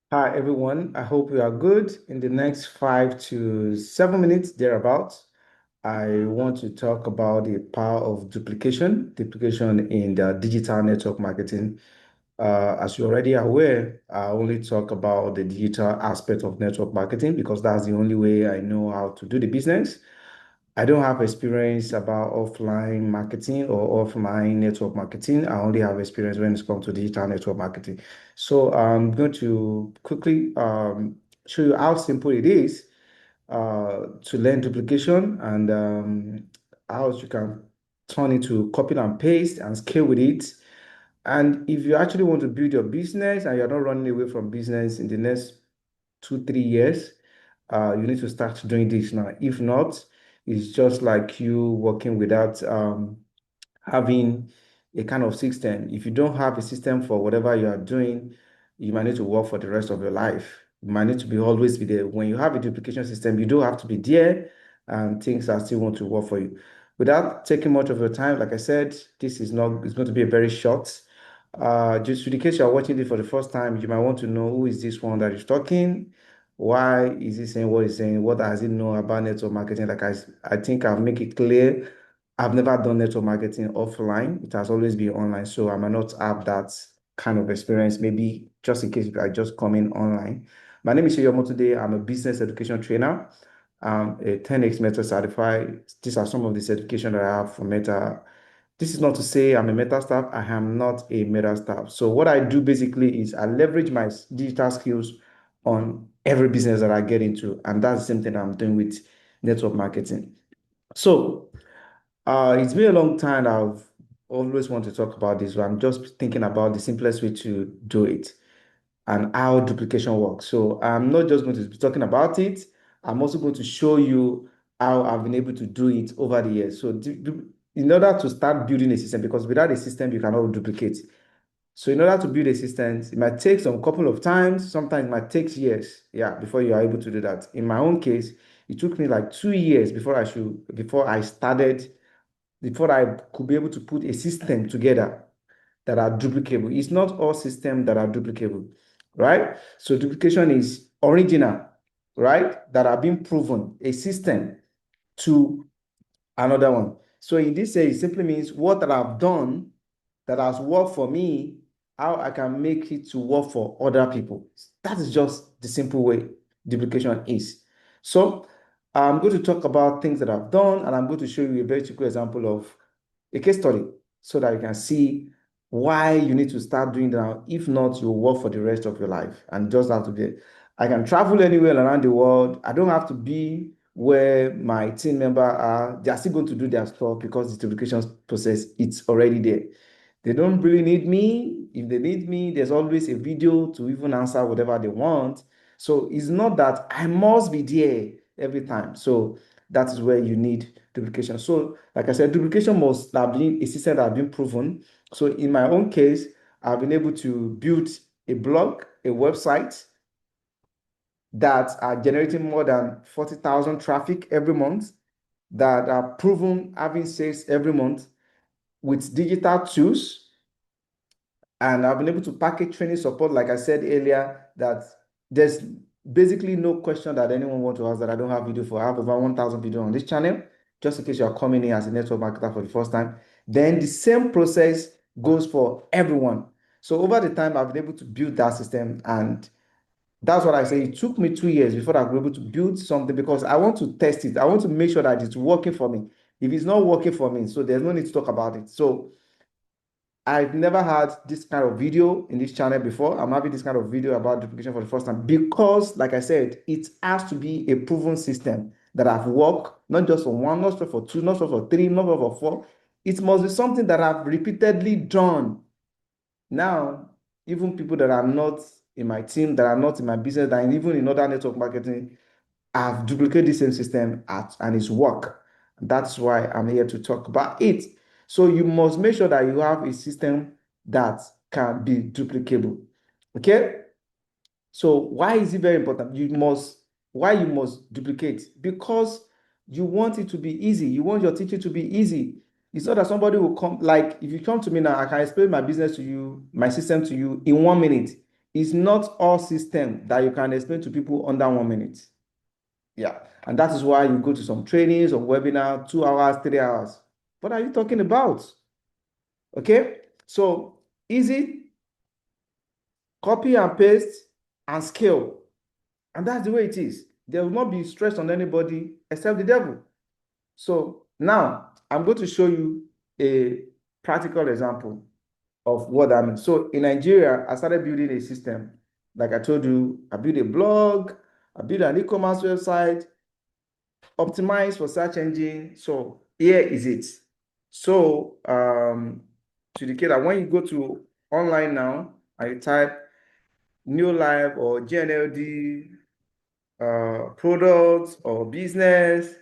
Hi, everyone. I hope you are good. In the next 5 to 7 minutes, thereabouts, I want to talk about the power of duplication in the digital network marketing. As you're already aware, I only talk about the digital aspect of network marketing because that's the only way I know how to do the business. I don't have experience about offline marketing or offline network marketing. I only have experience when it comes to digital network marketing. So I'm going to quickly show you how simple it is to learn duplication and how you can turn it to copy and paste and scale with it. And if you actually want to build your business and you're not running away from business in the next 2, 3 years, you need to start doing this now. If not, it's just like you working without having a kind of system. If you don't have a system for whatever you are doing, you might need to work for the rest of your life. You might need to be always be there. When you have a duplication system, you do have to be there and things are still want to work for you. Without taking much of your time, like I said, this is not, it's going to be a very short. Just in case you're watching this for the first time, you might want to know who is this one that is talking? Why is he saying what he's saying? What does he know about network marketing? I think I've make it clear. I've never done network marketing offline. It has always been online. So I might not have that kind of experience. Maybe just in case I just come in online. My name is Yomo today. I'm a business education trainer. I'm a 10x Meta certified. These are some of the certification that I have for Meta. This is not to say I'm a Meta staff. I am not a Meta staff. So what I do basically is I leverage my digital skills on every business that I get into. And that's the same thing I'm doing with network marketing. So it's been a long time. I've always wanted to talk about this, but I'm just thinking about the simplest way to do it and how duplication works. So I'm not just going to be talking about it. I'm also going to show you how I've been able to do it over the years. So in order to start building a system, because without a system, you cannot duplicate. So in order to build a system, it might take some couple of times. Sometimes it might take years, yeah, before you are able to do that. In my own case, it took me like 2 years before I started, before I could be able to put a system together that are duplicable. It's not all systems that are duplicable, right? So duplication is original, right? That are being proven, a system to another one. So in this case, it simply means what that I've done that has worked for me, how I can make it to work for other people. That is just the simple way duplication is. So I'm going to talk about things that I've done, and I'm going to show you a very typical example of a case study so that you can see why you need to start doing that. If not, you'll work for the rest of your life and just have to be. I can travel anywhere around the world. I don't have to be where my team member are. They are still going to do their stuff because the duplication process it's already there. They don't really need me. If they need me, there's always a video to even answer whatever they want. So it's not that I must be there every time. So that is where you need duplication. So, like I said, duplication must have been a system that have been proven. So, in my own case, I've been able to build a blog, a website that are generating more than 40,000 traffic every month, that are proven having sales every month with digital tools. And I've been able to package training support, like I said earlier, that there's basically no question that anyone wants to ask that I don't have video for. I have over 1,000 videos on this channel, just in case you are coming in as a network marketer for the first time. Then the same process goes for everyone. So over the time, I've been able to build that system. And that's what I say. It took me 2 years before I was able to build something because I want to test it. I want to make sure that it's working for me. If it's not working for me, so there's no need to talk about it. So I've never had this kind of video in this channel before. I'm having this kind of video about duplication for the first time because, like I said, it has to be a proven system that I've worked, not just for one, not just for two, not just for three, not just for four. It must be something that I've repeatedly done. Now, even people that are not in my team, that are not in my business, that are even in other network marketing, I've duplicated the same system and it's work. That's why I'm here to talk about it. So you must make sure that you have a system that can be duplicable. Okay? So why is it very important? Why you must duplicate? Because you want it to be easy. You want your teaching to be easy. It's not that somebody will come, like if you come to me now, I can explain my business to you, my system to you in 1 minute. is not all system that you can explain to people under 1 minute. Yeah. And that is why you go to some trainings or webinar, 2 hours, 3 hours. What are you talking about? Okay. So easy, copy and paste and scale. And that's the way it is. There will not be stress on anybody except the devil. So now I'm going to show you a practical example of what I mean. So in Nigeria, I started building a system. Like I told you, I built a blog, I built an e-commerce website, optimized for search engine. So here is it. So to indicate that when you go to online now and you type new life or GNLD products or business,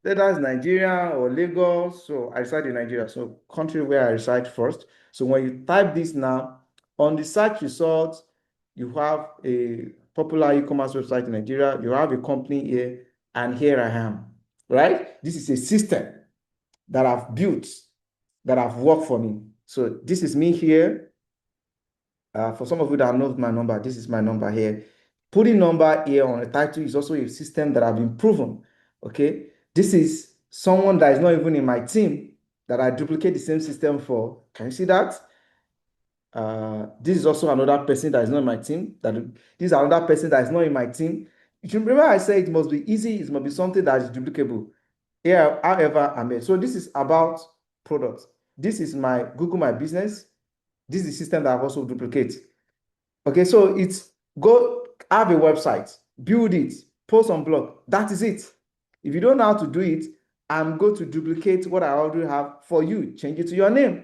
that's Nigeria or Lagos. So I reside in Nigeria. So country where I reside first. So when you type this now, on the search results, you have a popular e-commerce website in Nigeria. You have a company here, and here I am, right? This is a system that I've built, that I've worked for me. So this is me here. For some of you that know my number, this is my number here. Putting number here on a title is also a system that I've been proven. Okay. This is someone that is not even in my team that I duplicate the same system for. Can you see that? This is also another person that is not in my team. This is another person that is not in my team. You should remember I said it must be easy, it must be something that is duplicable. Yeah, however I made. So this is about products. This is my Google My Business. This is the system that I've also duplicated. Okay, so it's go have a website, build it, post on blog. That is it. If you don't know how to do it, I'm going to duplicate what I already have for you. Change it to your name.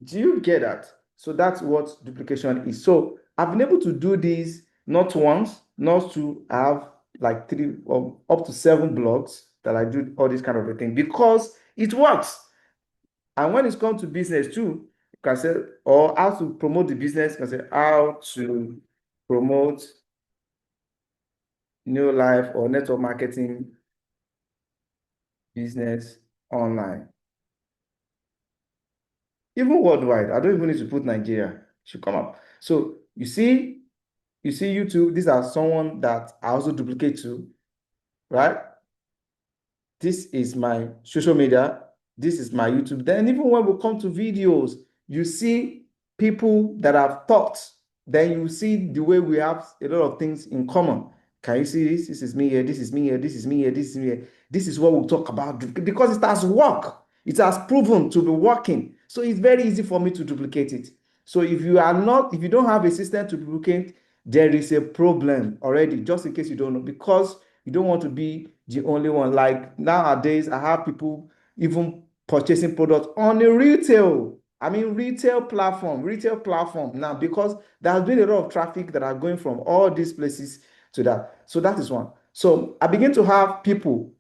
Do you get that? So that's what duplication is. So I've been able to do this not once, not to have like 3 or up to 7 blogs that I do all this kind of a thing because it works. And when it's come to business too, you can say, or how to promote the business, you can say how to promote new life or network marketing business online. Even worldwide, I don't even need to put Nigeria. It should come up. So you see YouTube, these are someone that I also duplicate to, right? This is my social media. This is my YouTube. Then even when we come to videos, you see people that have taught. Then you see the way we have a lot of things in common. Can you see this? This is me here. This is me here. This is me here. This is me here. This is what we'll talk about because it has worked. It has proven to be working. So it's very easy for me to duplicate it. So if you don't have a system to duplicate, there is a problem already, just in case you don't know, because you don't want to be the only one. Like nowadays, I have people even purchasing products on a retail platform now, because there has been a lot of traffic that are going from all these places to that. So that is one. So I begin to have people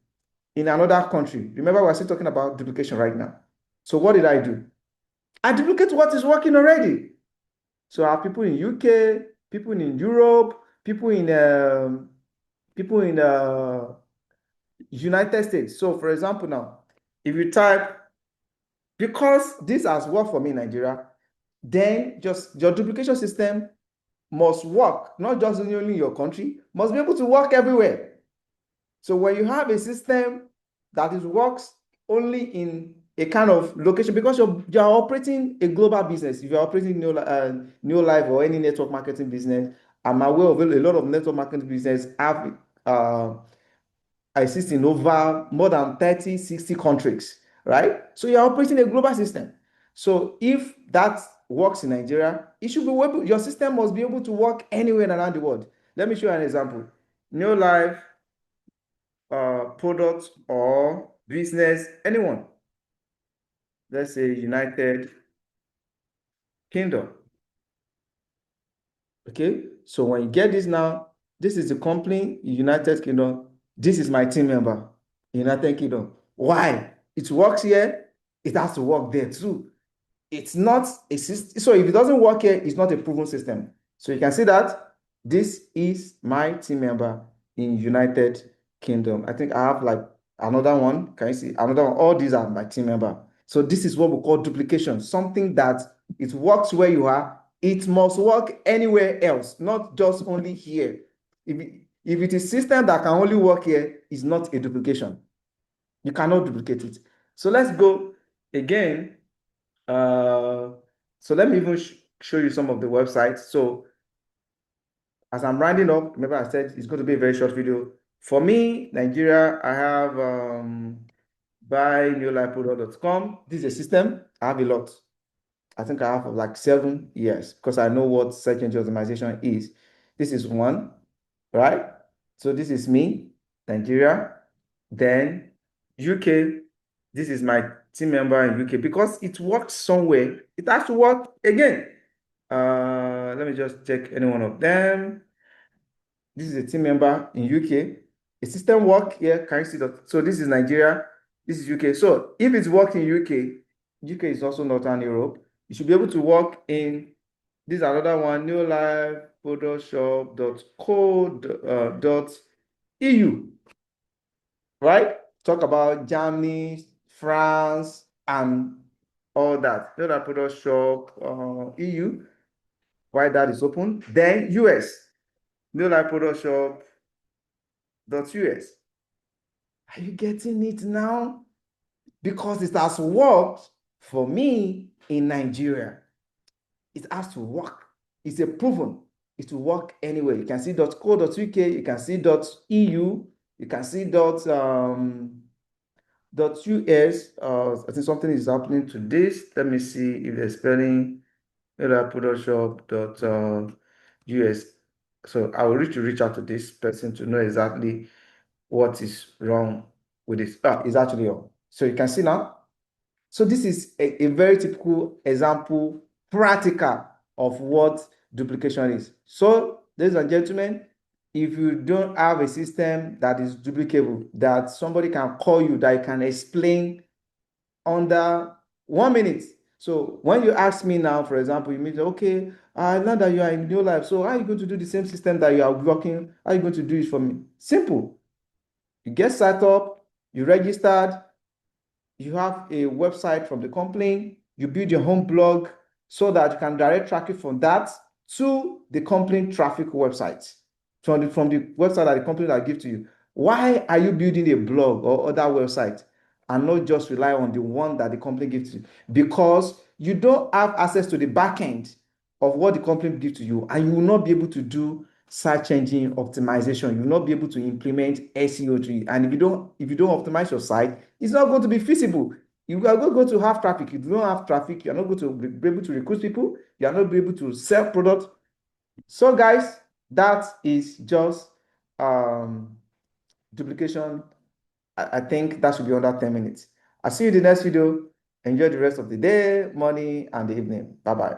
in another country. Remember, we're still talking about duplication right now. So what did I do? I duplicate what is working already. So I have people in UK, people in Europe, people in United States. So for example, now, if you type, because this has worked for me in Nigeria, then just your duplication system must work, not just only in your country, must be able to work everywhere. So when you have a system that is works only in a kind of location, because you're operating a global business. If you're operating New Life or any network marketing business, I'm aware of a lot of network marketing business have exist in over more than 30, 60 countries, right? So you're operating a global system. So if that works in Nigeria, it should be able, your system must be able to work anywhere around the world. Let me show you an example. New Life product or business, anyone. Let's say United Kingdom. Okay, so when you get this now, this is the company, United Kingdom. This is my team member, United Kingdom. Why? It works here, it has to work there too. It's not a system. So if it doesn't work here, it's not a proven system. So you can see that this is my team member in United Kingdom. I think I have like another one. Can you see another one? All these are my team member. So this is what we call duplication, something that it works where you are, It must work anywhere else, not just only here. If it is system that can only work here, it's not a duplication. You cannot duplicate it. So let's go again. So let me even show you some of the websites. So as I'm rounding up, remember I said it's going to be a very short video. For me, Nigeria, I have buynewlifeproduct.com. This is a system. I have a lot. I think I have like 7 years because I know what search engine optimization is. This is one, right? So this is me, Nigeria. Then UK. This is my team member in UK because it works somewhere. It has to work again. Let me just check any one of them. This is a team member in UK. A system work here. Can you see that? So this is Nigeria. This is UK. So if it's working in UK, UK is also Northern Europe. You should be able to work in this is another one, newlifephotoshop.co.eu, right? Talk about Germany, France, and all that. New Life Photoshop EU, why that is open. Then US, New Life Photoshop .us. Are you getting it now? Because it has worked for me in Nigeria. It has to work. It's a proven. It will work anywhere. You can see .co.uk, you can see .eu, you can see .us. I think something is happening to this. Let me see if they're spelling Photoshop.us. So I will reach out to this person to know exactly what is wrong with this. It's actually on. So you can see now. So this is a very typical example, practical of what duplication is. So, ladies and gentlemen, if you don't have a system that is duplicable, that somebody can call you, that you can explain under 1 minute. So when you ask me now, for example, you mean, okay, I know that you are in real life. So how are you going to do the same system that you are working? How are you going to do it for me? Simple. You get set up, you registered, you have a website from the company, you build your home blog so that you can direct traffic from that to the company traffic website, from the website that the company will give to you. Why are you building a blog or other website and not just rely on the one that the company gives to you? Because you don't have access to the back end of what the company gives to you, and you will not be able to do search engine optimization. You will not be able to implement SEO to it. And if you don't optimize your site, it's not going to be feasible. You are going to have traffic. If you don't have traffic, you're not going to be able to recruit people. You are not be able to sell products. So, guys, that is just duplication. I think that should be under 10 minutes. I'll see you in the next video. Enjoy the rest of the day, morning, and the evening. Bye-bye.